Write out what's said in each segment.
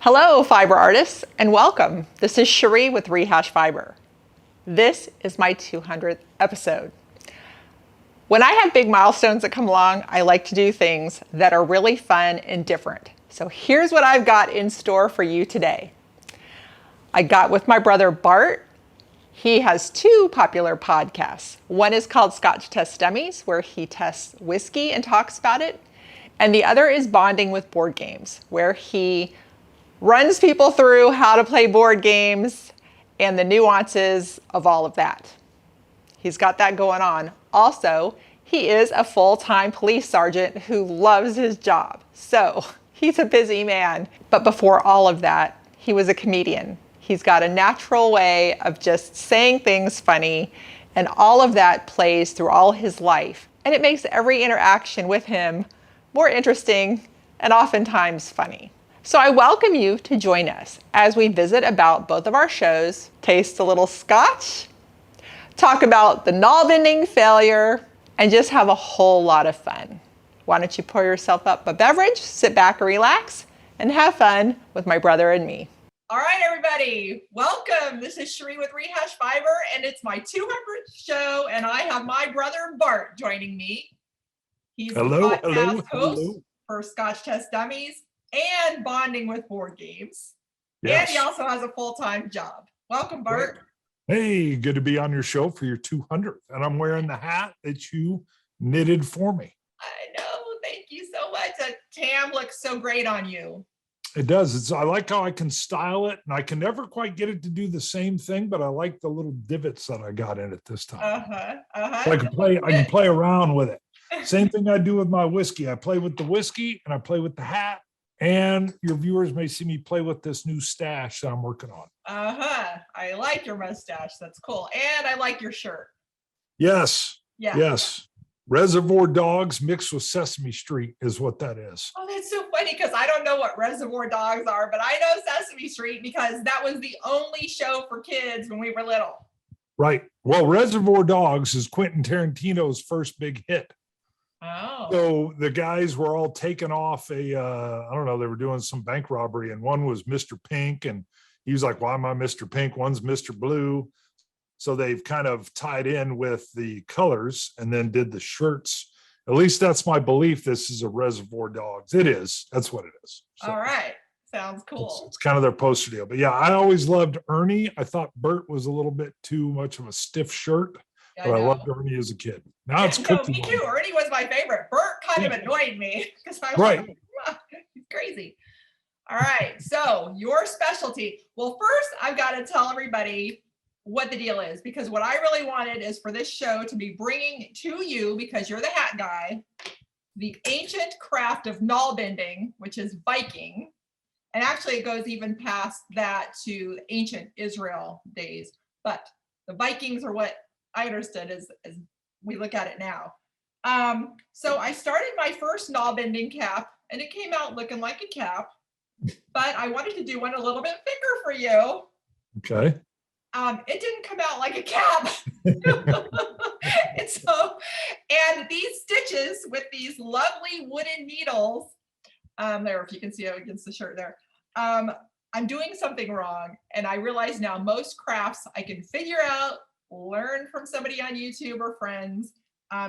Hello, fiber artists, and welcome. This is Cherie with Rehash Fiber. This is my 200th episode. When I have big milestones that come along, I like to do things that are really fun and different. So here's what I've got in store for you today. I got with my brother Bart. He has two popular podcasts. One is called Scotch Dummies, where he tests whiskey and talks about it. And the other is Bonding with Board Games, where he runs people through how to play board games and the nuances of all of that. He's got that going on. Also, he is a full-time police sergeant who loves his job. So he's a busy man. But before all of that, he was a comedian. He's got a natural way of just saying things funny, and all of that plays through all his life. And it makes every interaction with him more interesting and oftentimes funny. So I welcome you to join us as we visit about both of our shows, taste a little scotch, talk about the Nalbinding failure, and just have a whole lot of fun. Why don't you pour yourself up a beverage, sit back and relax, and have fun with my brother and me. All right, everybody, welcome. This is Cherie with Rehash Fiber, and it's my 200th show, and I have my brother Bart joining me. He's the podcast host for Scotch Test Dummies and Bonding with Board Games. Yes. And he also has a full-time job. Welcome, Bart. Hey, good to be on your show for your 200th. And I'm wearing the hat that you knitted for me. I know. Thank you so much. That tam looks so great on you. It does. I like how I can style it, and I can never quite get it to do the same thing, but I like the little divots that I got in it this time. So I can play around with it. Same thing I do with my whiskey. I play with the whiskey and I play with the hat. And your viewers may see me play with this new stash that I'm working on. I like your mustache. That's cool. And I like your shirt. Yes. Yeah. Yes. Reservoir Dogs mixed with Sesame Street is what that is. Oh, that's so funny because I don't know what Reservoir Dogs are, but I know Sesame Street because that was the only show for kids when we were little. Right. Well, Reservoir Dogs is Quentin Tarantino's first big hit. Oh. So the guys were all taken off I don't know, they were doing some bank robbery, and one was Mr. Pink, and he was like, why am I Mr. Pink? One's Mr. Blue. So they've kind of tied in with the colors and then did the shirts. At least that's my belief. This is a Reservoir Dogs. It is. That's what it is. So all right. Sounds cool. It's kind of their poster deal. But yeah, I always loved Ernie. I thought Bert was a little bit too much of a stiff shirt. But I loved Ernie as a kid. Now it's Cookie. Me too. Ernie was my favorite. Bert kind of annoyed me because I was like, he's crazy. All right. So your specialty. Well, first I've got to tell everybody what the deal is, because what I really wanted is for this show to be bringing to you, because you're the hat guy, the ancient craft of Nalbinding, which is Viking. And actually it goes even past that to ancient Israel days. But the Vikings are what I understood as we look at it now. So I started my first Nalbinding cap, and it came out looking like a cap, but I wanted to do one a little bit bigger for you. Okay. It didn't come out like a cap. and these stitches with these lovely wooden needles, there, if you can see it against the shirt there, I'm doing something wrong. And I realize now most crafts I can figure out, learn from somebody on YouTube or friends.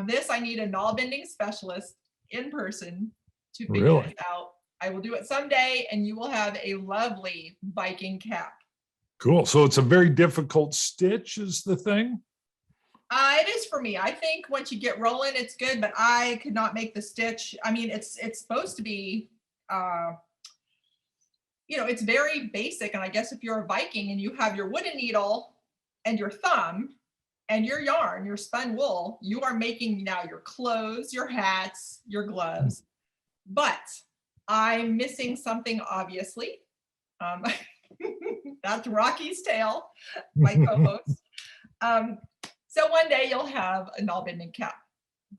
This I need a Nalbinding specialist in person to figure this out. I will do it someday, and you will have a lovely Viking cap. Cool. So it's a very difficult stitch is the thing? It is for me. I think once you get rolling, it's good, but I could not make the stitch. I mean, it's supposed to be, it's very basic. And I guess if you're a Viking and you have your wooden needle and your thumb and your yarn, your spun wool, you are making now your clothes, your hats, your gloves. But I'm missing something, obviously. That's Rocky's tail, my co-host. So one day you'll have a Nalbinding cap.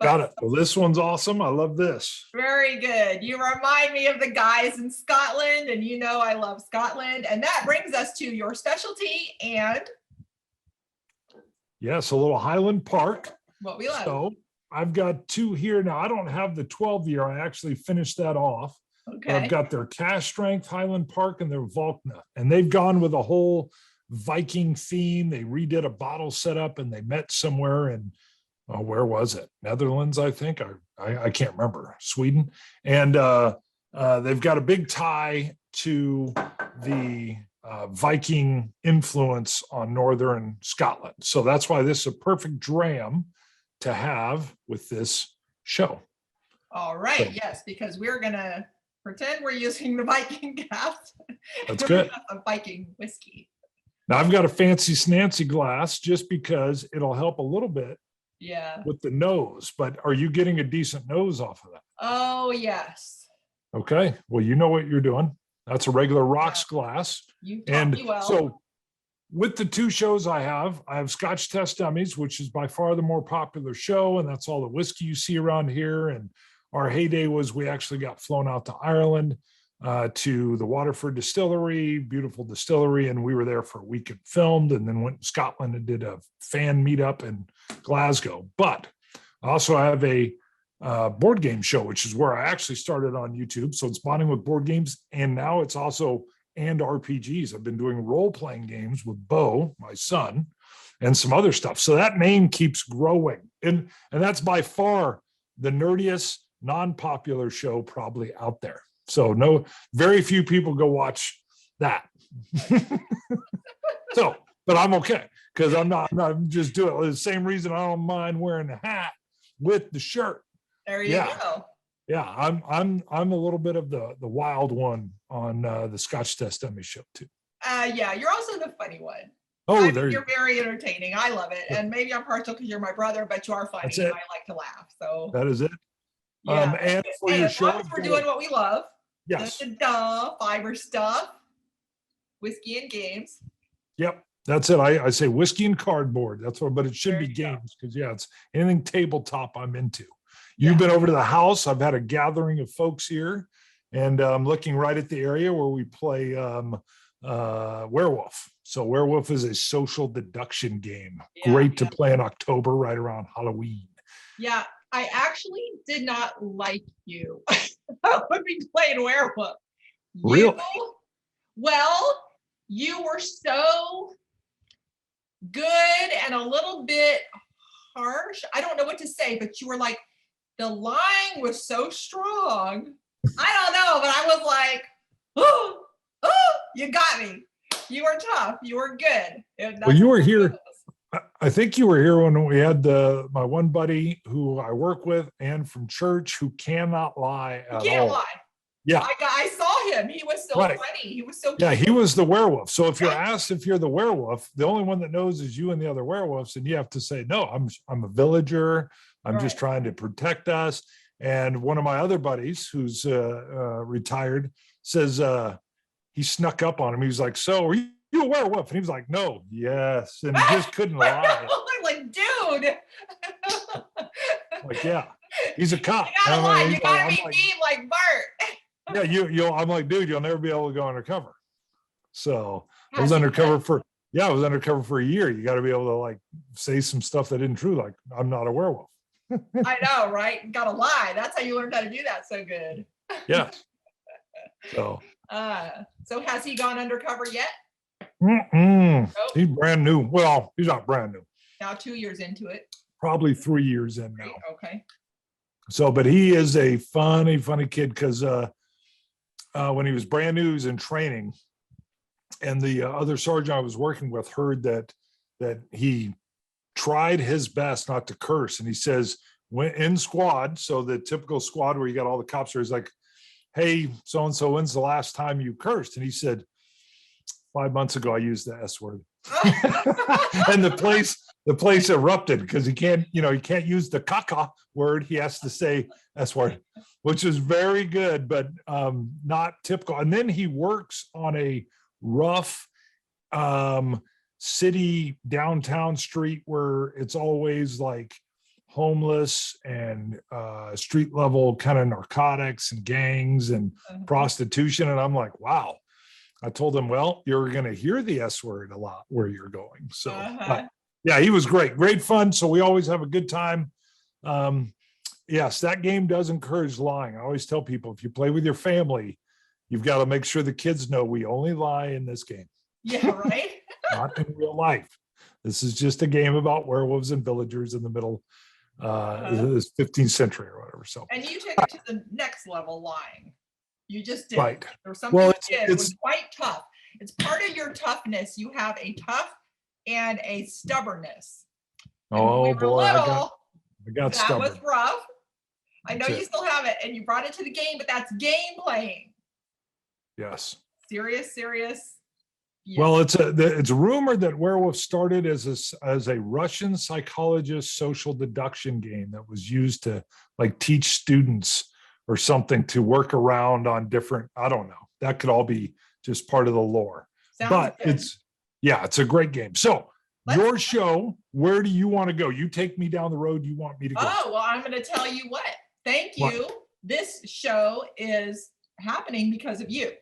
Got it. Well, this one's awesome. I love this. Very good. You remind me of the guys in Scotland, and you know I love Scotland. And that brings us to your specialty and... Yes, a little Highland Park. What we love. So I've got two here now. I don't have the 12 year. I actually finished that off. But I've Okay. got their Cash Strength, Highland Park, and their Volkna. And they've gone with a whole Viking theme. They redid a bottle setup and they met somewhere in, where was it? Netherlands, I think. I can't remember. Sweden. And they've got a big tie to the Viking influence on northern Scotland. So that's why this is a perfect dram to have with this show. All right. So- Yes, because we're going to pretend we're using the Viking glass. That's good. A Viking whiskey. Now I've got a fancy snancy glass just because it'll help a little bit Yeah. with the nose, but are you getting a decent nose off of that? Oh, yes. Okay. Well, you know what you're doing. That's a regular rocks glass. You taught And me well. so with the two shows I have Scotch Test Dummies, which is by far the more popular show. And that's all the whiskey you see around here. And our heyday was we actually got flown out to Ireland to the Waterford Distillery, beautiful distillery. And we were there for a week and filmed, and then went to Scotland and did a fan meetup in Glasgow. But I also have a board game show, which is where I actually started on YouTube. So it's bonding with board games. And now it's also and RPGs. I've been doing role-playing games with Bo, my son, and some other stuff. So that name keeps growing. And that's by far the nerdiest, non-popular show probably out there. So very few people go watch that. So, but I'm okay because I'm just doing it. The same reason I don't mind wearing the hat with the shirt. There you go. Yeah, I'm a little bit of the wild one on the Scotch Test Dummy show too. Yeah, you're also the funny one. Oh, you're very entertaining. I love it. And maybe I'm partial because you're my brother, but you are funny. That's And it. I like to laugh. So That is it. yeah. And for your as long show, as we're doing what we love, yes, the fiber stuff, whiskey and games. yep, that's it. I say whiskey and cardboard. That's what, but it should There be you go. games because it's anything tabletop I'm into. You've been over to the house. I've had a gathering of folks here, and I'm looking right at the area where we play Werewolf. So Werewolf is a social deduction game. Great to play in October, right around Halloween. Yeah, I actually did not like you when we played Werewolf. Really? Well, you were so good and a little bit harsh. I don't know what to say, but you were like, the line was so strong. I don't know, but I was like, oh, you got me. You were tough. You were good. Well, you were here. I think you were here when we had my one buddy who I work with and from church who cannot lie at all. You can't lie. Yeah. I saw him. He was so funny. He was so cute. Yeah, he was the werewolf. So if you're asked if you're the werewolf, the only one that knows is you and the other werewolves, and you have to say, no, I'm a villager. I'm just trying to protect us. And one of my other buddies who's retired says he snuck up on him. He was like, so are you a werewolf? And he was like, no, yes. And he just couldn't lie. I'm like, dude. Like, yeah, he's a cop. You gotta lie. You gotta be like, deep like Bart. Yeah, I'm like, dude, you'll never be able to go undercover. So I was undercover for a year. You got to be able to like say some stuff that isn't true, like I'm not a werewolf. I know, right? Gotta lie. That's how you learned how to do that so good. Yeah. So has he gone undercover yet? He's brand new. Well, he's not brand new. Now 2 years into it. Probably 3 years in now. Okay. So, but he is a funny kid because when he was brand new, he was in training, and the other sergeant I was working with heard that he tried his best not to curse, and he says when in squad, so the typical squad where you got all the cops there, he's like, hey, so and so, when's the last time you cursed? And he said, 5 months ago I used the S word. And the place erupted because he can't use the caca word. He has to say S word, which is very good, but not typical. And then he works on a rough city downtown street where it's always like homeless and street level kind of narcotics and gangs and prostitution. And I'm like, wow. I told him, well, you're going to hear the S word a lot where you're going. So yeah, he was great fun. So we always have a good time. yes, that game does encourage lying. I always tell people, if you play with your family, you've got to make sure the kids know we only lie in this game. Yeah, right. Not in real life. This is just a game about werewolves and villagers in the middle this 15th century or whatever. So, and you took it to the next level lying. You just did. Right. There was something you did. It was quite tough. It's part of your toughness. You have a tough and a stubbornness. Oh boy, I got that stubborn. was rough. I know you still have it, and you brought it to the game, but that's game playing. Yes. Serious. Yes. Well, it's rumored that Werewolf started as a Russian psychologist social deduction game that was used to like teach students or something to work around on different, I don't know. That could all be just part of the lore. But good. It's a great game. So your show, where do you want to go? You take me down the road you want me to go. Oh, well, I'm going to tell you what. Thank you. What? This show is happening because of you.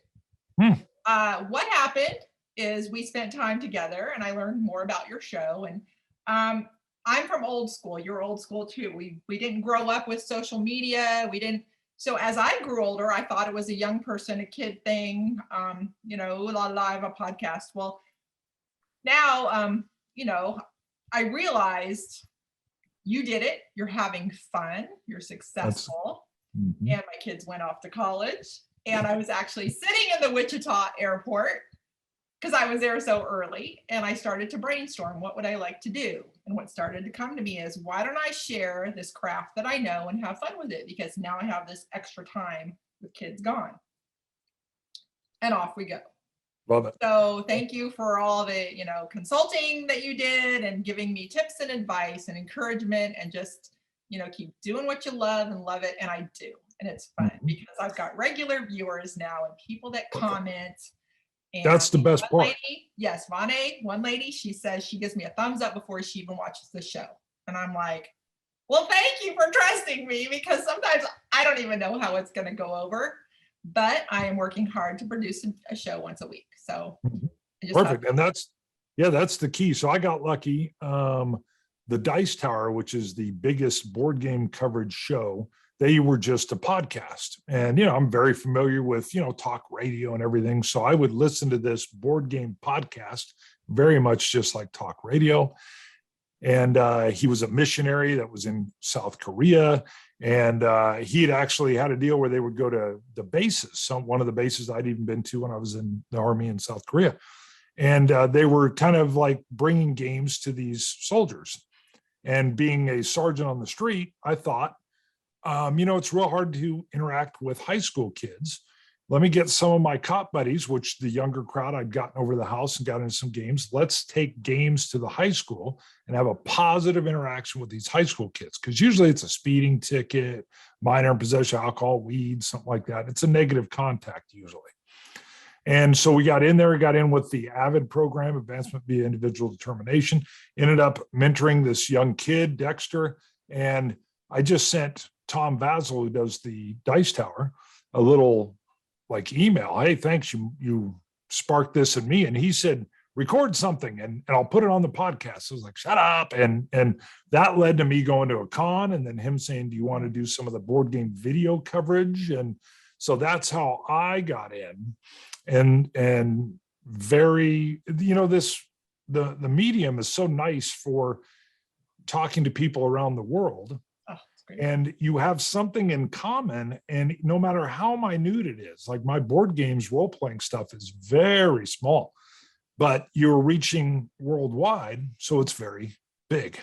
What happened is we spent time together and I learned more about your show. And I'm from old school. You're old school too. We didn't grow up with social media. So as I grew older, I thought it was a young person, a kid thing, ooh la la, I have a podcast. Well, now, I realized you did it. You're having fun. You're successful. And my kids went off to college. And I was actually sitting in the Wichita airport because I was there so early. And I started to brainstorm, what would I like to do? And what started to come to me is, why don't I share this craft that I know and have fun with it? Because now I have this extra time with kids gone. And off we go. Love it. So thank you for all the, consulting that you did and giving me tips and advice and encouragement and just, keep doing what you love and love it. And I do. And it's fun because I've got regular viewers now and people that comment. And that's the best part. Yes, one lady, she says she gives me a thumbs up before she even watches the show. And I'm like, well, thank you for trusting me, because sometimes I don't even know how it's going to go over. But I am working hard to produce a show once a week. So perfect. And that's the key. So I got lucky. The Dice Tower, which is the biggest board game coverage show, they were just a podcast. And, I'm very familiar with, talk radio and everything. So I would listen to this board game podcast, very much just like talk radio. And he was a missionary that was in South Korea. And he had actually had a deal where they would go to the bases. One of the bases I'd even been to when I was in the Army in South Korea. And they were kind of like bringing games to these soldiers. And being a sergeant on the street, I thought, it's real hard to interact with high school kids. Let me get some of my cop buddies, which the younger crowd I'd gotten over to the house and got into some games. Let's take games to the high school and have a positive interaction with these high school kids. Because usually it's a speeding ticket, minor possession of alcohol, weed, something like that. It's a negative contact usually. And so we got in with the AVID program, Advancement via Individual Determination, ended up mentoring this young kid, Dexter. And I just sent Tom Vasil, who does the Dice Tower, a little email. Hey, thanks. You sparked this in me. And he said, record something and I'll put it on the podcast. I was like, shut up. And that led to me going to a con and then him saying, do you want to do some of the board game video coverage? And so that's how I got in. And very, the medium is so nice for talking to people around the world. And you have something in common, and no matter how minute it is, like my board games role-playing stuff is very small, but you're reaching worldwide, so it's very big.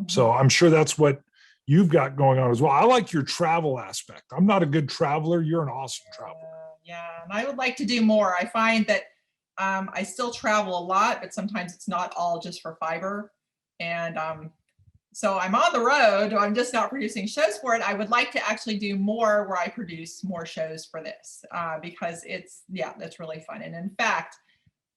So I'm sure that's what you've got going on as well. I like your travel aspect. I'm not a good traveler. You're an awesome traveler. Yeah, and I would like to do more. I find that I still travel a lot, but sometimes it's not all just for fiber. And so I'm on the road. I'm just not producing shows for it. I would like to actually do more where I produce more shows for this because that's really fun. And in fact,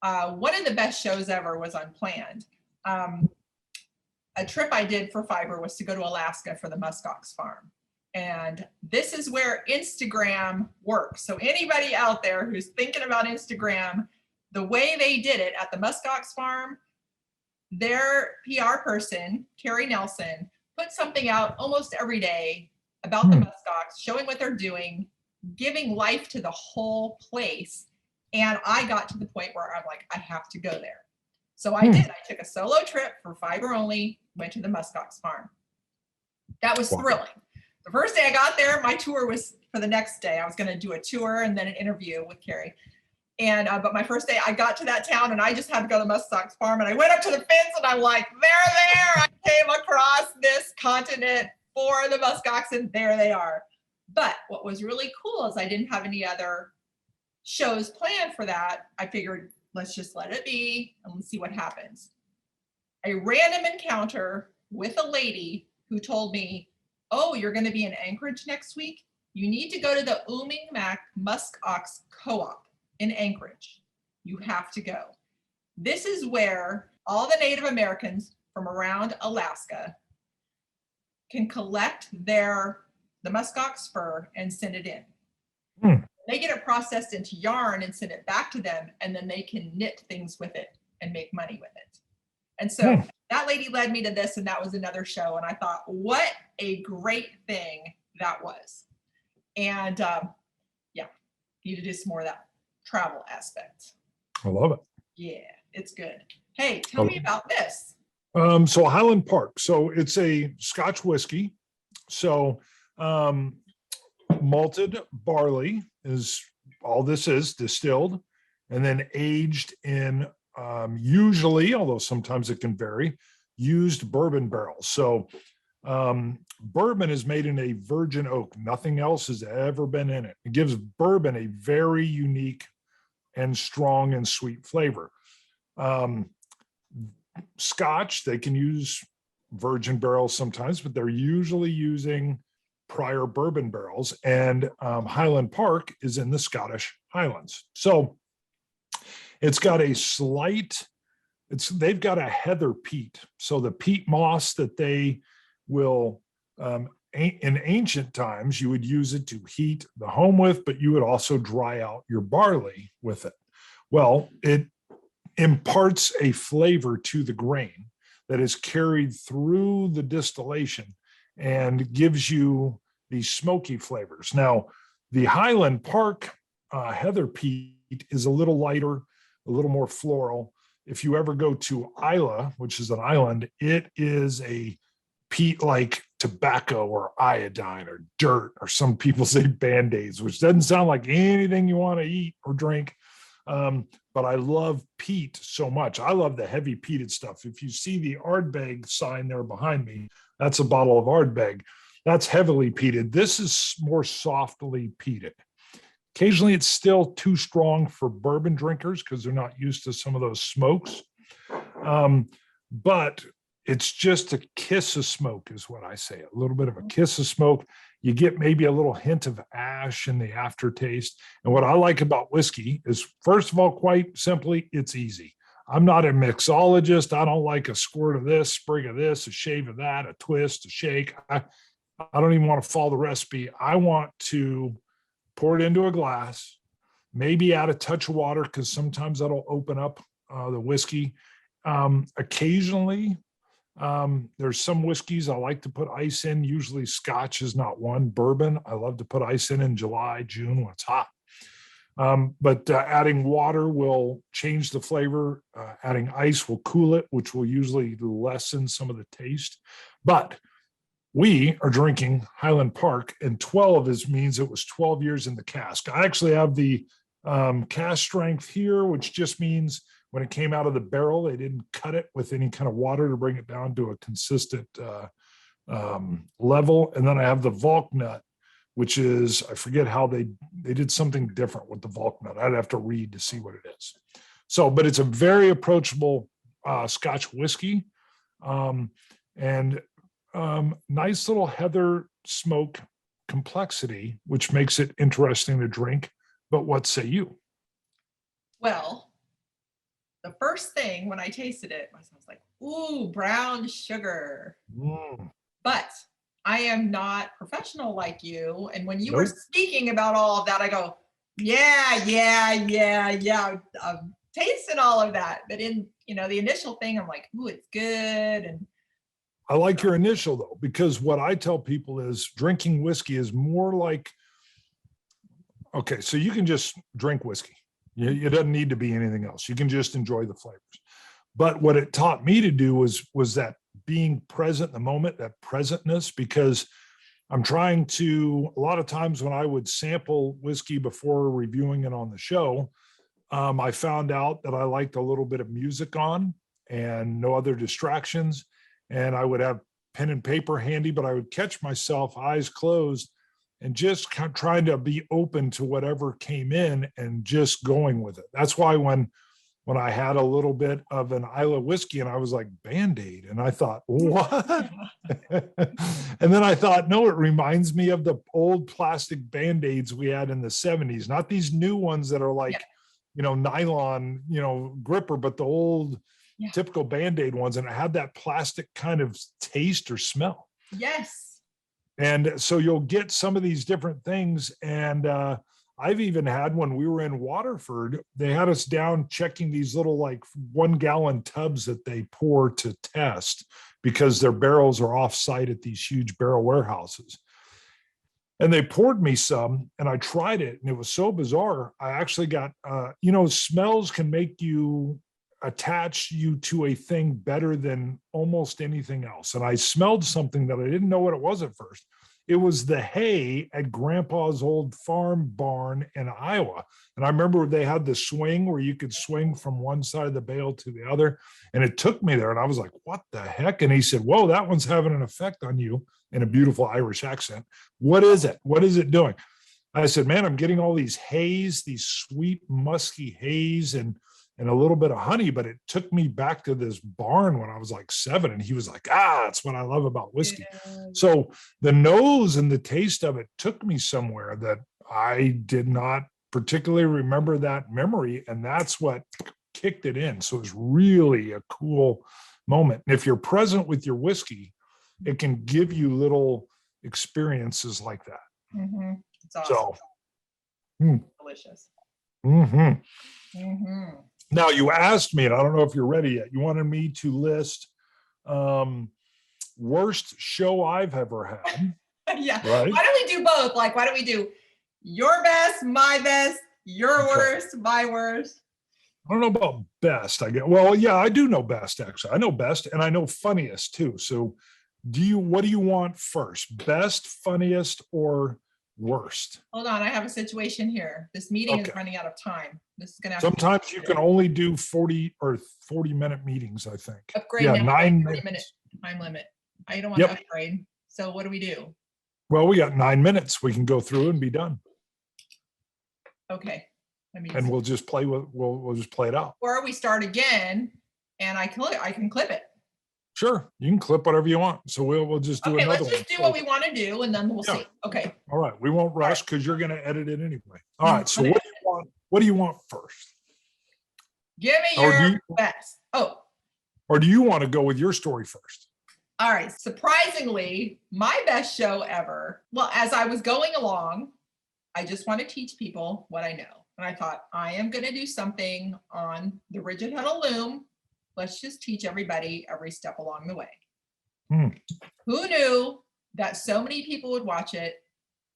one of the best shows ever was unplanned. A trip I did for fiber was to go to Alaska for the muskox farm. And this is where Instagram works. So anybody out there who's thinking about Instagram, the way they did it at the muskox farm, their PR person, Carrie Nelson, put something out almost every day about the muskox, showing what they're doing, giving life to the whole place. And I got to the point where I'm like, I have to go there. So I did. I took a solo trip for fiber only, went to the muskox farm. That was thrilling. The first day I got there, my tour was for the next day. I was going to do a tour and then an interview with Carrie. And but my first day, I got to that town and I just had to go to the muskox farm. And I went up to the fence and I'm like, they're there. I came across this continent for the muskox and there they are. But what was really cool is I didn't have any other shows planned for that. I figured, let's just let it be and let's see what happens. A random encounter with a lady who told me, oh, you're going to be in Anchorage next week? You need to go to the Uminmak Muskox Co-op in Anchorage. You have to go. This is where all the Native Americans from around Alaska can collect the muskox fur and send it in. They get it processed into yarn and send it back to them, and then they can knit things with it and make money with it. And so that lady led me to this, and that was another show. And I thought, what a great thing that was. And yeah, need to do some more of that travel aspect. I love it. Yeah, it's good. Hey, tell me about this. So Highland Park. So it's a Scotch whiskey. So malted barley is all this is, distilled and then aged in usually, although sometimes it can vary, used bourbon barrels. So bourbon is made in a virgin oak. Nothing else has ever been in it. It gives bourbon a very unique and strong and sweet flavor. Scotch, they can use virgin barrels sometimes, but they're usually using prior bourbon barrels. And Highland Park is in the Scottish Highlands. So it's got a slight, they've got a heather peat. So the peat moss that they will, in ancient times, you would use it to heat the home with, but you would also dry out your barley with it. Well, it imparts a flavor to the grain that is carried through the distillation and gives you these smoky flavors. Now, the Highland Park heather peat is a little lighter, a little more floral. If you ever go to Isla, which is an island, it is a peat like tobacco or iodine or dirt, or some people say Band-Aids, which doesn't sound like anything you want to eat or drink. But I love peat so much. I love the heavy peated stuff. If you see the Ardbeg sign there behind me, that's a bottle of Ardbeg. That's heavily peated. This is more softly peated. Occasionally, it's still too strong for bourbon drinkers because they're not used to some of those smokes. But it's just a kiss of smoke is what I say, a little bit of a kiss of smoke. You get maybe a little hint of ash in the aftertaste. And what I like about whiskey is, first of all, quite simply, it's easy. I'm not a mixologist. I don't like a squirt of this, sprig of this, a shave of that, a twist, a shake. I don't even want to follow the recipe. I want to pour it into a glass, maybe add a touch of water because sometimes that'll open up the whiskey. Occasionally, there's some whiskeys I like to put ice in. Usually Scotch is not one. Bourbon, I love to put ice in July, June when it's hot. But adding water will change the flavor. Adding ice will cool it, which will usually lessen some of the taste. But we are drinking Highland Park, and 12 means it was 12 years in the cask. I actually have the cask strength here, which just means when it came out of the barrel, they didn't cut it with any kind of water to bring it down to a consistent level. And then I have the Volk nut, which is, I forget how they did something different with the Volk nut. I'd have to read to see what it is. So, but it's a very approachable Scotch whiskey, and nice little heather smoke complexity, which makes it interesting to drink. But what say you? Well, the first thing when I tasted it, I was like, ooh, brown sugar. But I am not professional like you. And when you were speaking about all of that, I go, yeah. I'm tasting all of that. But in, the initial thing, I'm like, ooh, it's good. And I like your initial though, because what I tell people is drinking whiskey is more like, okay, so you can just drink whiskey. It doesn't need to be anything else. You can just enjoy the flavors. But what it taught me to do was that being present in the moment, that presentness, because I'm trying to, a lot of times when I would sample whiskey before reviewing it on the show, I found out that I liked a little bit of music on and no other distractions. And I would have pen and paper handy, but I would catch myself eyes closed and just kind of trying to be open to whatever came in and just going with it. That's why when I had a little bit of an Isla whiskey and I was like, Band-Aid. And I thought, what? And then I thought, no, it reminds me of the old plastic Band-Aids we had in the 70s, not these new ones that are like, nylon, gripper, but the old typical Band-Aid ones. And it had that plastic kind of taste or smell. Yes. And so you'll get some of these different things. And I've even had, when we were in Waterford, they had us down checking these little like 1 gallon tubs that they pour to test because their barrels are off site at these huge barrel warehouses. And they poured me some and I tried it and it was so bizarre. I actually got, smells can make you attach you to a thing better than almost anything else. And I smelled something that I didn't know what it was at first. It was the hay at Grandpa's old farm barn in Iowa. And I remember they had the swing where you could swing from one side of the bale to the other. And it took me there. And I was like, what the heck? And he said, whoa, that one's having an effect on you, in a beautiful Irish accent. What is it? What is it doing? I said, man, I'm getting all these haze, these sweet, musky haze and a little bit of honey, but it took me back to this barn when I was like 7. And he was like, that's what I love about whiskey. Yeah. So the nose and the taste of it took me somewhere that I did not particularly remember that memory. And that's what kicked it in. So it's really a cool moment. And if you're present with your whiskey, it can give you little experiences like that. Mm-hmm. It's awesome. So, delicious. Mm-hmm. Mm-hmm. Now you asked me, and I don't know if you're ready yet. You wanted me to list worst show I've ever had. Yeah. Right? Why don't we do both? Like, why don't we do your best, my best, your worst, my worst? I don't know about best. Well, yeah, I do know best actually. I know best and I know funniest too. So what do you want first? Best, funniest, or worst? Hold on, I have a situation here. This meeting is running out of time. This is gonna have sometimes you can only do 40 or 40-minute meetings, I think. Upgrade 9 30-minute time limit. I don't want to upgrade. So what do we do? Well, we got 9 minutes. We can go through and be done. Okay. And we'll just play we'll just play it out. Or we start again and I can clip it. Sure, you can clip whatever you want. So we'll just do another one. Okay, let's just do what we want to do and then we'll see. Okay. All right. We won't rush because you're going to edit it anyway. All right. So what do you want first? Give me your best. Or do you want to go with your story first? All right. Surprisingly, my best show ever. Well, as I was going along, I just want to teach people what I know. And I thought, I am going to do something on the rigid huddle loom. Let's just teach everybody every step along the way. Who knew that so many people would watch it,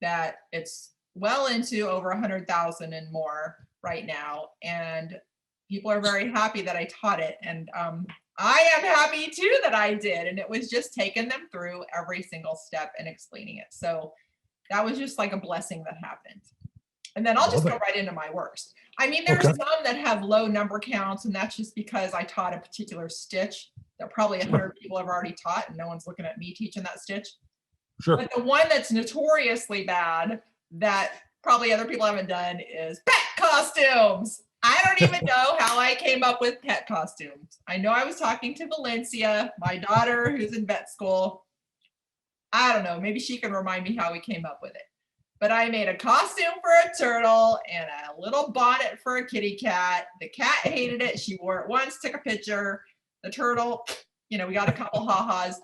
that it's well into over 100,000 and more right now. And people are very happy that I taught it. And I am happy too that I did. And it was just taking them through every single step and explaining it. So that was just like a blessing that happened. And then I'll just go right into my worst. I mean, there's some that have low number counts, and that's just because I taught a particular stitch that probably 100 people have already taught, and no one's looking at me teaching that stitch. Sure. But the one that's notoriously bad that probably other people haven't done is pet costumes. I don't even know how I came up with pet costumes. I know I was talking to Valencia, my daughter who's in vet school. I don't know, maybe she can remind me how we came up with it. But I made a costume for a turtle and a little bonnet for a kitty cat. The cat hated it. She wore it once, took a picture. The turtle, we got a couple ha-has.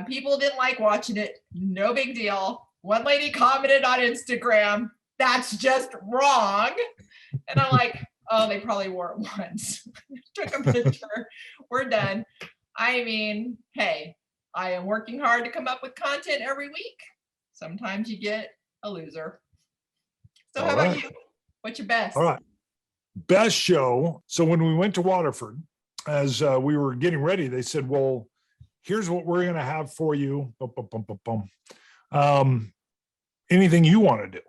People didn't like watching it. No big deal. One lady commented on Instagram, "That's just wrong." And I'm like, oh, they probably wore it once. Took a picture. We're done. I mean, hey, I am working hard to come up with content every week. Sometimes you get a loser. So how about you? What's your best? All right. Best show. So when we went to Waterford, as we were getting ready, they said, well, here's what we're going to have for you. Anything you want to do.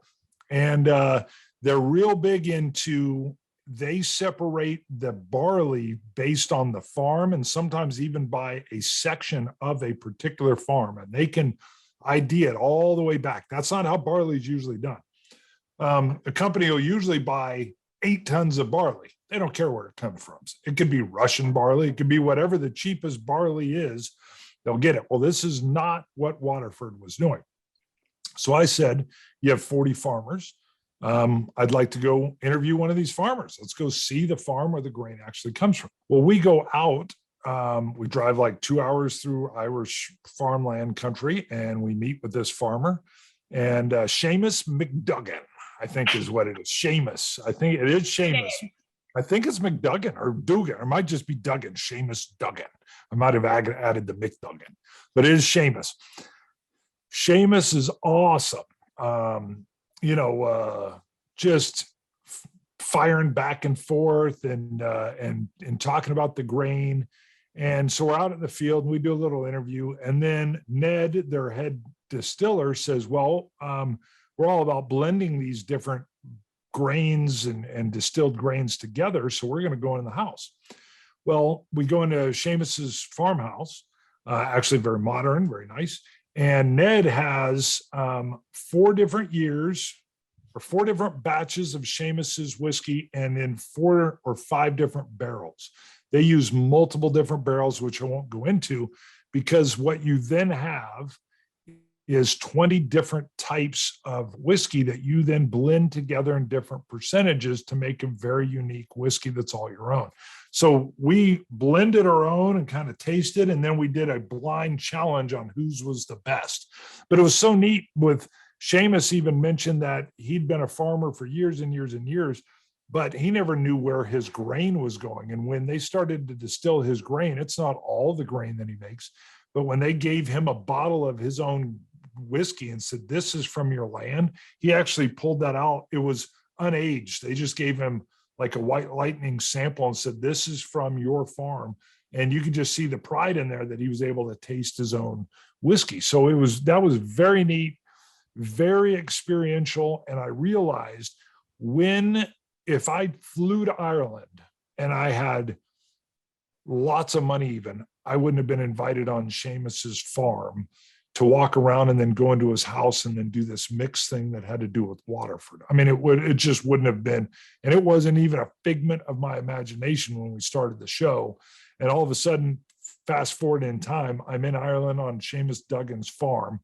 And they're real big into, they separate the barley based on the farm and sometimes even by a section of a particular farm. And they can ID it all the way back. That's not how barley is usually done. A company will usually buy 8 tons of barley. They don't care where it comes from. It could be Russian barley. It could be whatever the cheapest barley is. They'll get it. Well, this is not what Waterford was doing. So I said, you have 40 farmers. I'd like to go interview one of these farmers. Let's go see the farm where the grain actually comes from. Well, we go out. We drive like 2 hours through Irish farmland country, and we meet with this farmer. And Seamus McDuggan, I think is what it is. Seamus. I think it is Seamus. I think it's McDuggan or Dugan. It might just be Duggan. Seamus Duggan. I might have added the McDuggan, but it is Seamus. Seamus is awesome. Just firing back and forth and talking about the grain. And so we're out in the field and we do a little interview. And then Ned, their head distiller, says, well, we're all about blending these different grains and distilled grains together. So we're going to go in the house. Well, we go into Seamus's farmhouse, actually very modern, very nice. And Ned has 4 different years or 4 different batches of Seamus's whiskey and in 4 or 5 different barrels. They use multiple different barrels, which I won't go into, because what you then have is 20 different types of whiskey that you then blend together in different percentages to make a very unique whiskey that's all your own. So we blended our own and kind of tasted, and then we did a blind challenge on whose was the best. But it was so neat. With Seamus even mentioned that he'd been a farmer for years and years and years, but he never knew where his grain was going. And when they started to distill his grain, it's not all the grain that he makes, but when they gave him a bottle of his own whiskey and said, this is from your land, he actually pulled that out. It was unaged. They just gave him like a white lightning sample and said, this is from your farm. And you could just see the pride in there that he was able to taste his own whiskey. So that was very neat, very experiential. And I realized if I flew to Ireland and I had lots of money even, I wouldn't have been invited on Seamus's farm to walk around and then go into his house and then do this mixed thing that had to do with Waterford. I mean, it just wouldn't have been, and it wasn't even a figment of my imagination when we started the show. And all of a sudden, fast forward in time, I'm in Ireland on Seamus Duggan's farm,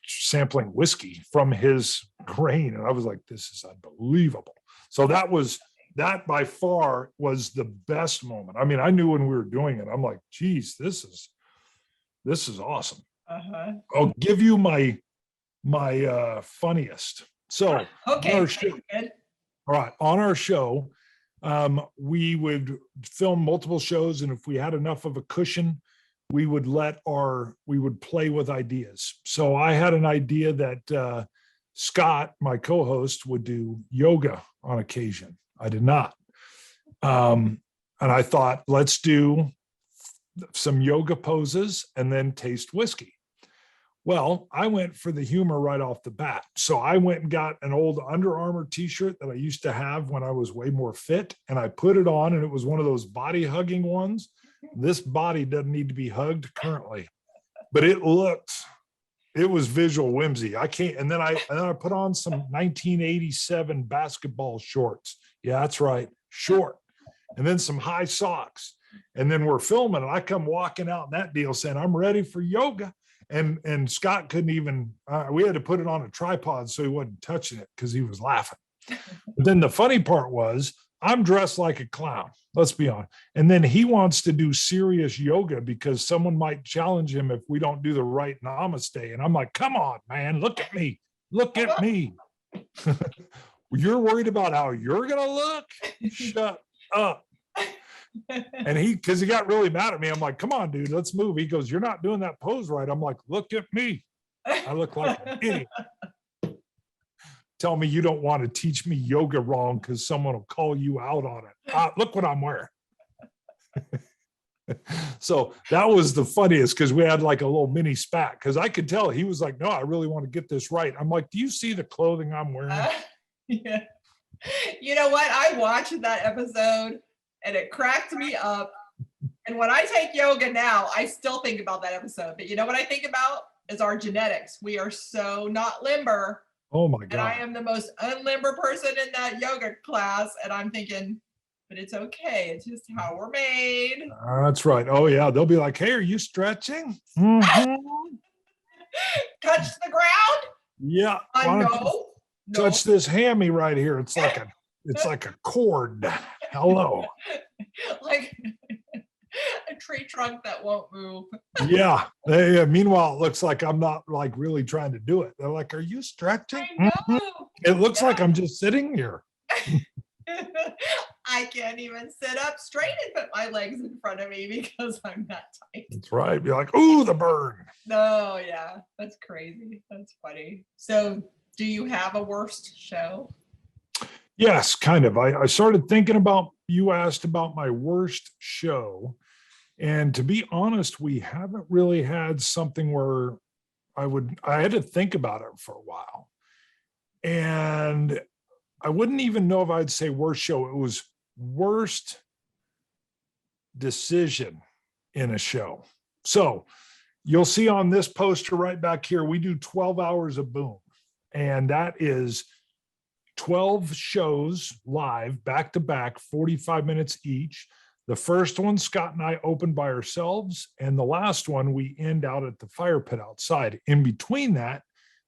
sampling whiskey from his grain. And I was like, this is unbelievable. So that by far was the best moment. I mean, I knew when we were doing it, I'm like, geez, this is awesome. Uh-huh. I'll give you my funniest. So okay, on our show, good. all right, on our show, we would film multiple shows, and if we had enough of a cushion, we would play with ideas. So I had an idea that Scott, my co-host, would do yoga on occasion. I did not. And I thought, let's do some yoga poses and then taste whiskey. Well, I went for the humor right off the bat. So I went and got an old Under Armour t-shirt that I used to have when I was way more fit, and I put it on, and it was one of those body hugging ones. This body doesn't need to be hugged currently, but it was visual whimsy. I can't. And then I put on some 1987 basketball shorts. Yeah, that's right. Short. And then some high socks. And then we're filming, and I come walking out in that deal saying, I'm ready for yoga. And Scott couldn't even, we had to put it on a tripod so he wasn't touching it because he was laughing. But then the funny part was, I'm dressed like a clown, let's be honest. And then he wants to do serious yoga because someone might challenge him if we don't do the right namaste. And I'm like, come on, man, look at me. Look at me. You're worried about how you're going to look? Shut up. And because he got really mad at me. I'm like, come on, dude, let's move. He goes, you're not doing that pose right. I'm like, look at me. I look like an idiot. Tell me you don't want to teach me yoga wrong because someone will call you out on it. Look what I'm wearing. So that was the funniest because we had like a little mini spat because I could tell he was like, no, I really want to get this right. I'm like, do you see the clothing I'm wearing? Yeah. You know what? I watched that episode and it cracked me up. And when I take yoga now, I still think about that episode. But you know what I think about is our genetics. We are so not limber. Oh my And I God. am the most unlimber person in that yoga class. And I'm thinking, but it's okay. It's just how we're made. That's right. Oh yeah. They'll be like, hey, are you stretching? Mhm. Touch the ground? Yeah. Why don't you No. touch this hammy right here. It's like a cord. Hello. Like a tree trunk that won't move. Yeah. Meanwhile, it looks like I'm not like really trying to do it. They're like, are you stretching? I Mhm. know. It looks like I'm just sitting here. I can't even sit up straight and put my legs in front of me because I'm that tight. That's right. Be like, ooh, the burn. No, yeah, that's crazy. That's funny. So, do you have a worst show? Yes, kind of. I started thinking about, you asked about my worst show. And to be honest, we haven't really had something where I had to think about it for a while. And I wouldn't even know if I'd say worst show. It was worst decision in a show. So you'll see on this poster right back here, we do 12 hours of Boom. And that is 12 shows live, back to back, 45 minutes each. The first one, Scott and I opened by ourselves. And the last one, we end out at the fire pit outside. In between that,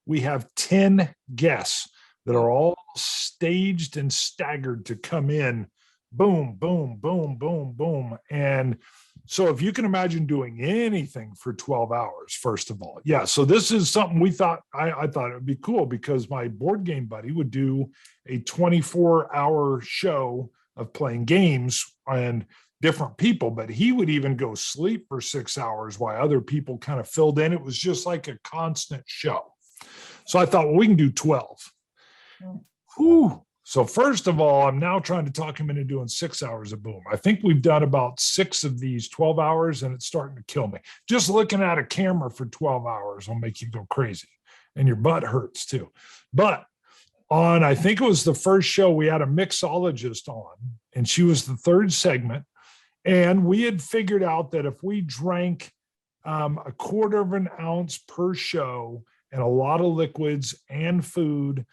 we have 10 guests that are all staged and staggered to come in. Boom, boom, boom, boom, boom. And so if you can imagine doing anything for 12 hours, first of all. Yeah. So this is something we thought, I thought it would be cool because my board game buddy would do a 24-hour show of playing games and different people, but he would even go sleep for 6 hours while other people kind of filled in. It was just like a constant show. So I thought, well, we can do 12. Whew. So first of all, I'm now trying to talk him into doing 6 hours of Boom. I think we've done about 6 of these 12 hours and it's starting to kill me. Just looking at a camera for 12 hours will make you go crazy and your butt hurts too. But I think it was the first show, we had a mixologist on and she was the third segment. And we had figured out that if we drank a quarter of an ounce per show and a lot of liquids and food,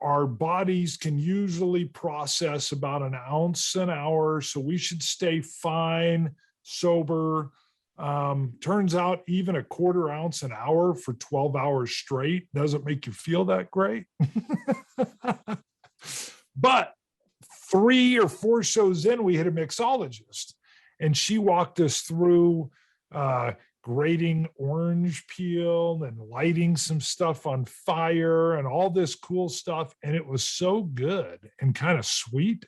our bodies can usually process about an ounce an hour. So we should stay fine, sober. Turns out even a quarter ounce an hour for 12 hours straight doesn't make you feel that great. But 3 or 4 shows in, we hit a mixologist and she walked us through grating orange peel and lighting some stuff on fire and all this cool stuff. And it was so good and kind of sweet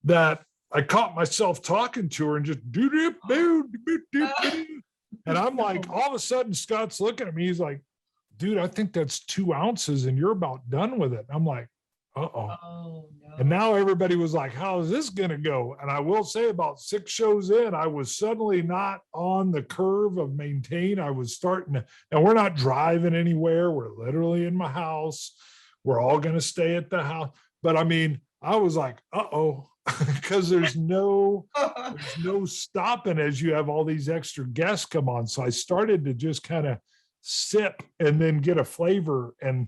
that I caught myself talking to her and just and I'm like, all of a sudden Scott's looking at me. He's like, dude, I think that's 2 ounces and you're about done with it. I'm like, uh-oh. Oh, no. And now everybody was like, how is this going to go? And I will say about 6 shows in, I was suddenly not on the curve of maintain. I was starting to, and we're not driving anywhere. We're literally in my house. We're all going to stay at the house. But I mean, I was like, uh-oh, because there's no stopping as you have all these extra guests come on. So I started to just kind of sip and then get a flavor and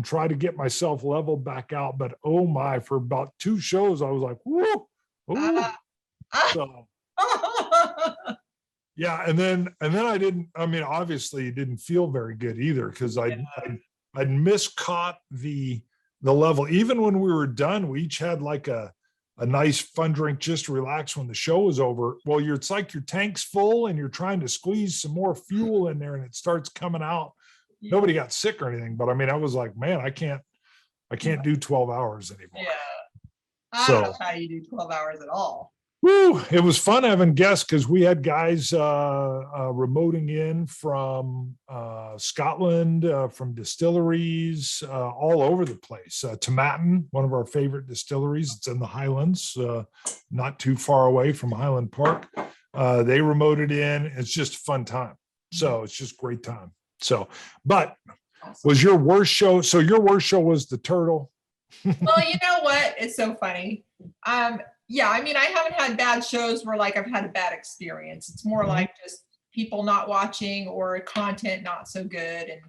try to get myself leveled back out. But oh my, for about 2 shows, I was like, whoo. So, yeah. And then obviously it didn't feel very good either because I'd miscaught the level. Even when we were done, we each had like a nice fun drink just to relax when the show was over. Well, it's like your tank's full and you're trying to squeeze some more fuel in there and it starts coming out. Nobody got sick or anything, but I mean, I was like, man, I can't do 12 hours anymore. Yeah. I don't know how you do 12 hours at all. Woo, it was fun having guests because we had guys remoting in from Scotland, from distilleries all over the place. Tomatin, one of our favorite distilleries, it's in the Highlands, not too far away from Highland Park. They remoted in. It's just a fun time. So it's just great time. So, but was your worst show? So your worst show was the turtle. Well, you know what? It's so funny. Yeah, I mean, I haven't had bad shows where like I've had a bad experience. It's more like just people not watching or content not so good. And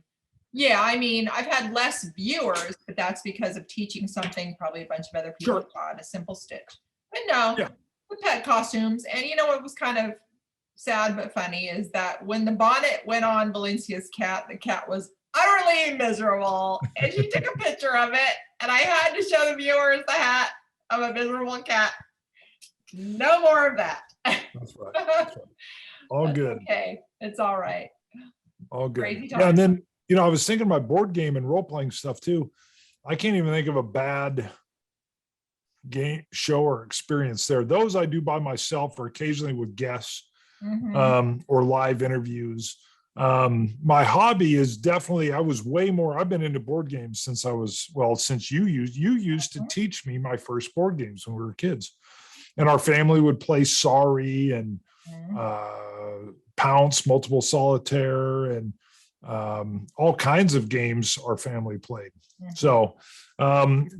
yeah, I mean, I've had less viewers, but that's because of teaching something probably a bunch of other people taught, a simple stitch. But no, the pet costumes. And you know what was kind of sad but funny is that when the bonnet went on Valencia's cat, the cat was utterly miserable. And she took a picture of it, and I had to show the viewers the hat of a miserable cat. No more of that. That's right. That's right. All good. Okay, it's all right. All good. Crazy Yeah, times. and then I was thinking about board game and role playing stuff too. I can't even think of a bad game show or experience there. Those I do by myself or occasionally with guests, or live interviews. My hobby is definitely, I've been into board games since since you used to teach me my first board games when we were kids. And our family would play Sorry and Pounce, Multiple Solitaire, and all kinds of games our family played. So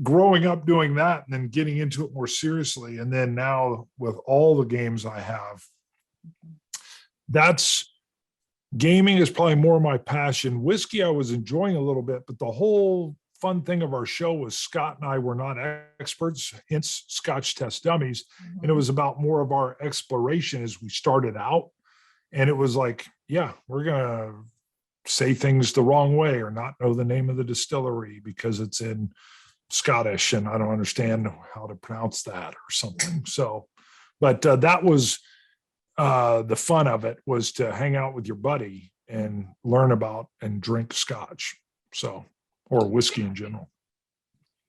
growing up doing that and then getting into it more seriously. And then now with all the games I have, gaming is probably more my passion. Whiskey I was enjoying a little bit, but the whole fun thing of our show was Scott and I were not experts, hence Scotch Test Dummies. And it was about more of our exploration as we started out. And it was like, yeah, we're going to say things the wrong way or not know the name of the distillery because it's in Scottish and I don't understand how to pronounce that or something. So, but that was the fun of it, was to hang out with your buddy and learn about and drink Scotch. So, or whiskey in general.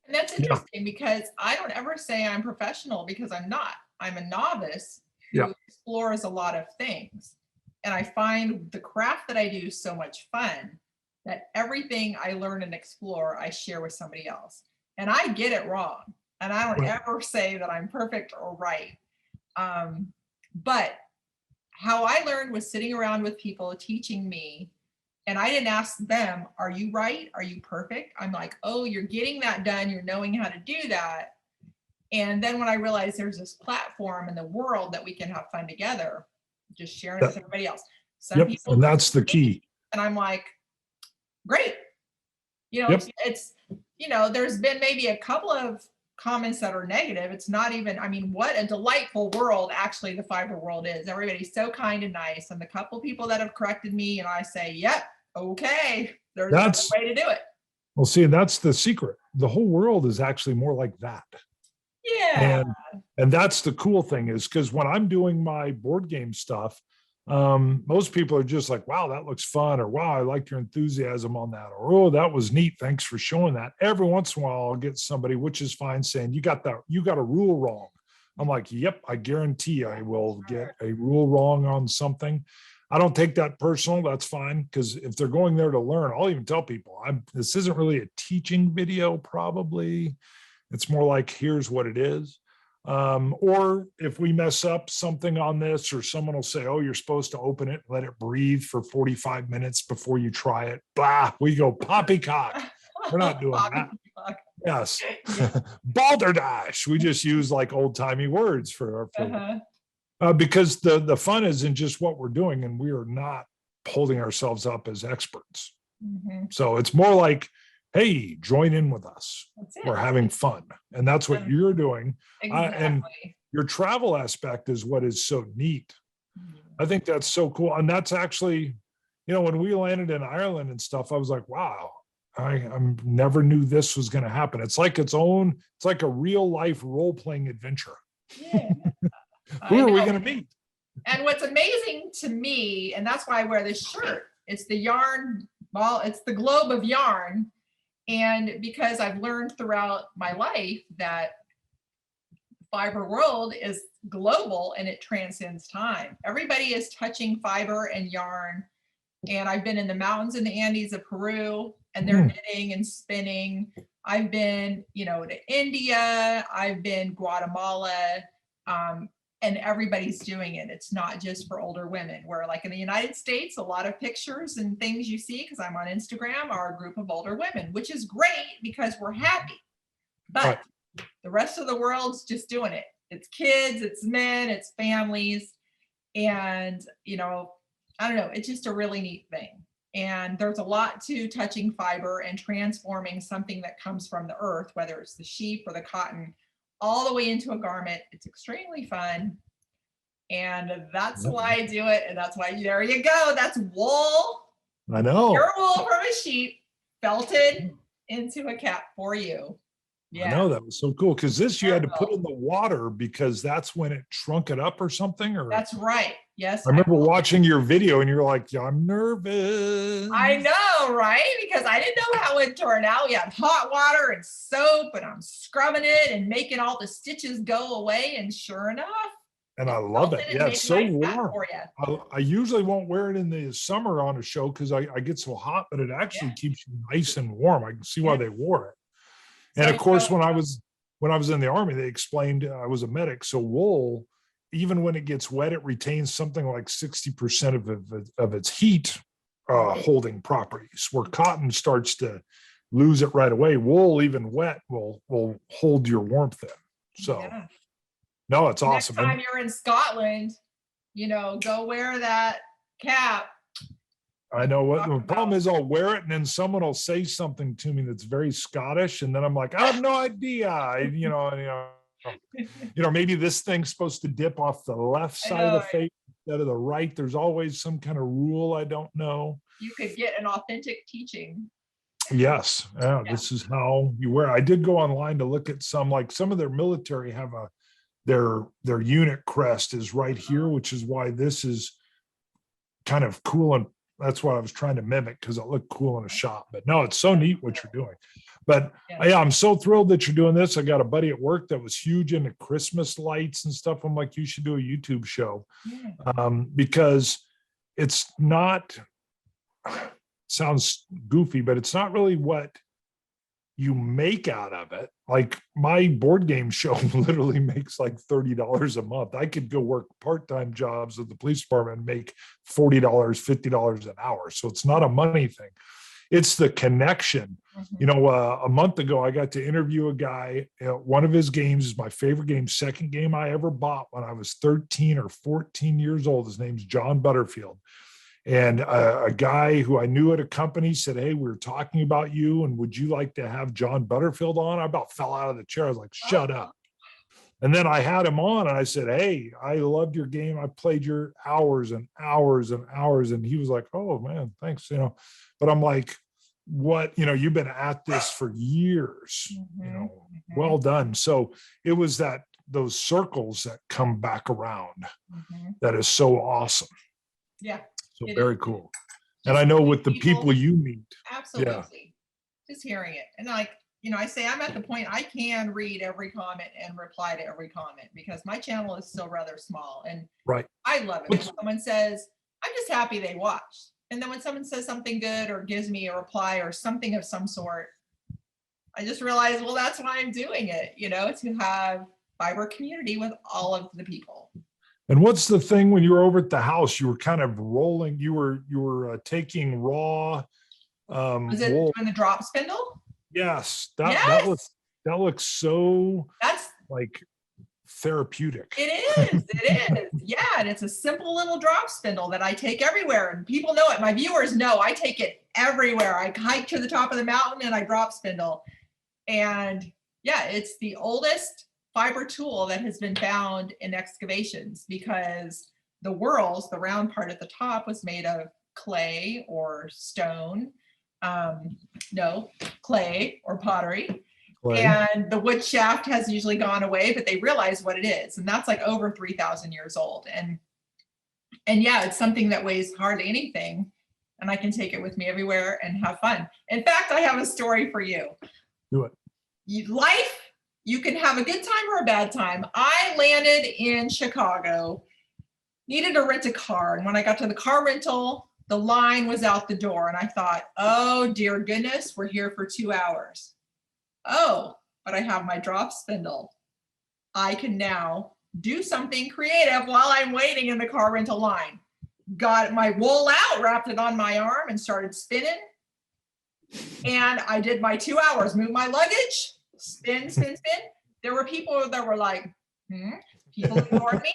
And that's interesting because I don't ever say I'm professional because I'm not. I'm a novice who explores a lot of things. And I find the craft that I do so much fun that everything I learn and explore, I share with somebody else. And I get it wrong. And I don't ever say that I'm perfect or right. But how I learned was sitting around with people teaching me. And I didn't ask them, are you right? Are you perfect? I'm like, oh, you're getting that done. You're knowing how to do that. And then when I realized there's this platform in the world that we can have fun together, just sharing it with everybody else. Some people, and that's the key. And I'm like, great. It's, there's been maybe a couple of comments that are negative. It's not even, I mean, what a delightful world actually the fiber world is. Everybody's so kind and nice. And the couple people that have corrected me, and I say, yep, okay, there's another way to do it. Well, see, that's the secret. The whole world is actually more like that. Yeah. And that's the cool thing, is because when I'm doing my board game stuff, most people are just like, wow, that looks fun, or wow, I like your enthusiasm on that, or oh, that was neat, thanks for showing that. Every once in a while I'll get somebody, which is fine, saying you got a rule wrong. I'm like, yep, I guarantee I will get a rule wrong on something. I don't take that personal. That's fine, because if they're going there to learn, I'll even tell people, this isn't really a teaching video, probably. It's more like, here's what it is. Or if we mess up something on this, or someone will say, oh, you're supposed to open it and let it breathe for 45 minutes before you try it. Blah, we go poppycock. We're not doing that. Yes. Balderdash. We just use like old timey words for because the fun is in just what we're doing, and we are not holding ourselves up as experts. So it's more like, hey, join in with us. We're having fun. And that's what you're doing. Exactly. And your travel aspect is what is so neat. I think that's so cool. And that's actually, when we landed in Ireland and stuff, I was like, wow, I never knew this was going to happen. It's like it's like a real life role-playing adventure. Yeah. Who are we going to meet? And what's amazing to me, and that's why I wear this shirt, it's the yarn, it's the globe of yarn. And because I've learned throughout my life that fiber world is global and it transcends time. Everybody is touching fiber and yarn. And I've been in the mountains in the Andes of Peru, and they're knitting and spinning. I've been, to India. I've been Guatemala, and everybody's doing it. It's not just for older women. Where like in the United States, a lot of pictures and things you see, because I'm on Instagram, are a group of older women, which is great because we're happy. But the rest of the world's just doing it. It's kids, it's men, it's families. And, I don't know, it's just a really neat thing. And there's a lot to touching fiber and transforming something that comes from the earth, whether it's the sheep or the cotton, all the way into a garment. It's extremely fun. And that's why I do it. And that's why, there you go. That's wool. I know. Pure wool from a sheep felted into a cap for you. Yeah. I know, that was so cool. Because this you had to put in the water because that's when it shrunk it up or something. Or that's right. Yes. I remember watching your video and you're like, yeah, I'm nervous. I know, right? Because I didn't know how it would turn out. We have hot water and soap and I'm scrubbing it and making all the stitches go away. And sure enough. And I love it. Yeah, it's so warm. I usually won't wear it in the summer on a show because I get so hot, but it actually keeps you nice and warm. I can see why they wore it. And of course, when I was in the Army, they explained I was a medic. So wool, even when it gets wet, it retains something like 60% of its heat holding properties, where cotton starts to lose it right away. Wool, even wet, will hold your warmth in. So no, it's awesome. Next time you're in Scotland, go wear that cap. I know what the problem is. I'll wear it and then someone will say something to me that's very Scottish. And then I'm like, I have no idea. Maybe this thing's supposed to dip off the left side of the face instead of the right. There's always some kind of rule I don't know. You could get an authentic teaching. Yes. Yeah. This is how you wear it. I did go online to look at some of their military have their unit crest is right here, which is why this is kind of cool. And that's what I was trying to mimic because it looked cool in a shot. But no, it's so neat what you're doing. But I'm so thrilled that you're doing this. I got a buddy at work that was huge into Christmas lights and stuff. I'm like, you should do a YouTube show because it's not, sounds goofy, but it's not really what you make out of it. Like my board game show literally makes like $30 a month. I could go work part-time jobs at the police department and make $40, $50 an hour. So it's not a money thing. It's the connection. A month ago, I got to interview a guy. One of his games is my favorite game, second game I ever bought when I was 13 or 14 years old. His name's John Butterfield. And a guy who I knew at a company said, hey, we were talking about you, and would you like to have John Butterfield on? I about fell out of the chair. I was like, shut up. And then I had him on and I said, hey, I loved your game. I played your hours and hours and hours. And he was like, oh man, thanks. But I'm like, what, you've been at this for years, well done. So it was those circles that come back around. That is so awesome. Yeah. So very cool. And I know with the people you meet. Absolutely. Yeah. Just hearing it. And I say I'm at the point I can read every comment and reply to every comment because my channel is still rather small. And I love it. When someone says, I'm just happy they watched. And then when someone says something good or gives me a reply or something of some sort, I just realize, well, that's why I'm doing it, to have fiber community with all of the people. And what's the thing when you were over at the house, you were kind of rolling, you were taking raw. Was it wool. doing the drop spindle? Yes. That looks so that's like therapeutic. It is. Yeah. And it's a simple little drop spindle that I take everywhere and people know it. My viewers know I take it everywhere. I hike to the top of the mountain and I drop spindle. And it's the oldest fiber tool that has been found in excavations because the whorls, the round part at the top, was made of clay or stone. Clay or pottery. Clay. And the wood shaft has usually gone away, but they realize what it is. And that's like over 3,000 years old. And it's something that weighs hardly anything. And I can take it with me everywhere and have fun. In fact, I have a story for you. Do it. Life you can have a good time or a bad time. I landed in Chicago, needed to rent a car. And when I got to the car rental, the line was out the door. And I thought, oh, dear goodness, we're here for 2 hours. Oh, but I have my drop spindle. I can now do something creative while I'm waiting in the car rental line. Got my wool out, wrapped it on my arm, and started spinning. And I did my 2 hours, move my luggage, spin. There were people that were like, people ignored me.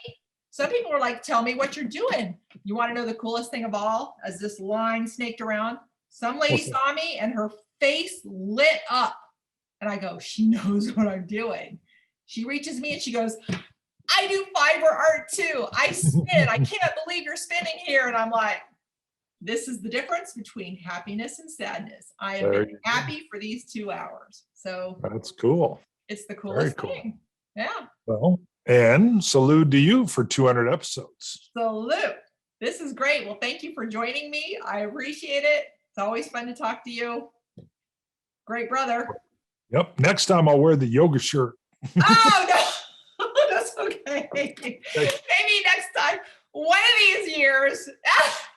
Some people were like, tell me what you're doing. You want to know the coolest thing of all? As this line snaked around, some lady saw me and her face lit up. And I go, she knows what I'm doing. She reaches me and she goes, I do fiber art too. I spin. I can't believe you're spinning here. And I'm like, this is the difference between happiness and sadness. I have been happy for these 2 hours. So that's cool. It's the coolest thing. Yeah. Well, and salute to you for 200 episodes. Salute. This is great. Well, thank you for joining me. I appreciate it. It's always fun to talk to you. Great brother. Yep. Next time I'll wear the yoga shirt. Oh, no. That's okay. Maybe next time. One of these years,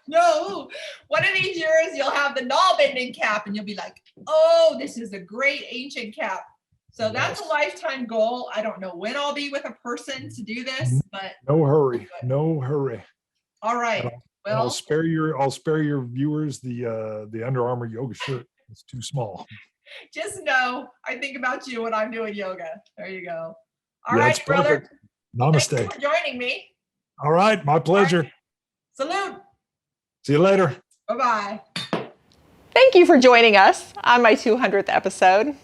one of these years you'll have the Nalbinding cap and you'll be like, oh, this is a great ancient cap. So that's a lifetime goal. I don't know when I'll be with a person to do this, but no hurry. No hurry. All right. Well, I'll spare your viewers the Under Armour yoga shirt. It's too small. Just know I think about you when I'm doing yoga. There you go. All right, brother. Perfect. Namaste. Thanks for joining me. All right, my pleasure. Right. Salute. See you later. Bye-bye. Thank you for joining us on my 200th episode.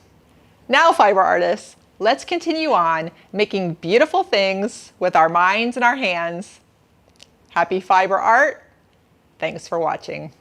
Now, fiber artists, let's continue on making beautiful things with our minds and our hands. Happy fiber art. Thanks for watching.